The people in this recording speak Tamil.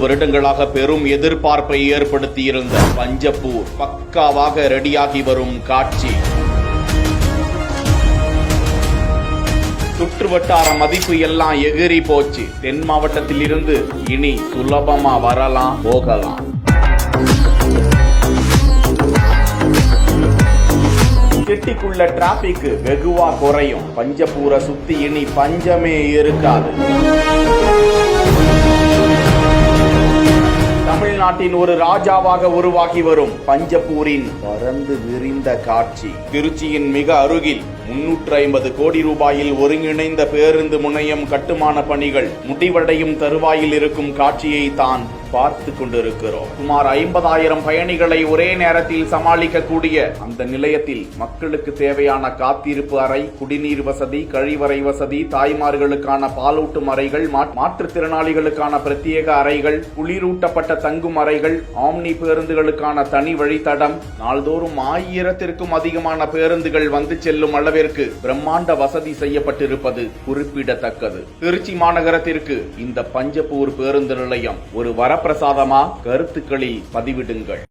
வருடங்களாக பெரும் எதிர்பார்ப்பை ஏற்படுத்தியிருந்த பஞ்சப்பூர் பக்காவாக ரெடியாகி வரும் காட்சி. சுற்றுவட்டார மதிப்பு எல்லாம் எகிரி போச்சு. தென் மாவட்டத்தில் இருந்து இனி சுலபமா வரலாம் போகலாம். சிட்டிக்குள்ள டிராபிக் வெகுவா குறையும். பஞ்சப்பூரை சுத்தி இனி பஞ்சமே இருக்காது. தமிழ்நாட்டின் ஒரு ராஜாவாக உருவாகி வரும் பஞ்சப்பூரின் பறந்து விரிந்த காட்சி. திருச்சியின் மிக அருகில் 350 கோடி ரூபாயில் ஒருங்கிணைந்த பேருந்து முனையம் கட்டுமான பணிகள் முடிவடையும் தருவாயில் இருக்கும் காட்சியை தான் பார்த்து கொண்டிருக்கிறோம். சுமார் 50,000 பயணிகளை ஒரே நேரத்தில் சமாளிக்கக்கூடிய அந்த நிலையத்தில் மக்களுக்கு தேவையான காத்திருப்பு அறை, குடிநீர் வசதி, கழிவறை வசதி, தாய்மார்களுக்கான பாலூட்டும் அறைகள், மாற்றுத்திறனாளிகளுக்கான பிரத்யேக அறைகள், குளிரூட்டப்பட்ட தங்கும் அறைகள், ஆம்னி பேருந்துகளுக்கான தனி வழித்தடம், நாள்தோறும் 1000த்திற்கும் அதிகமான பேருந்துகள் வந்து செல்லும் அளவிற்கு பிரம்மாண்ட வசதி செய்யப்பட்டிருப்பது குறிப்பிடத்தக்கது. திருச்சி மாநகரத்திற்கு இந்த பஞ்சப்பூர் பேருந்து நிலையம் ஒரு வரப்பிரசாதமா? கருத்துக்களில் பதிவிடுங்கள்.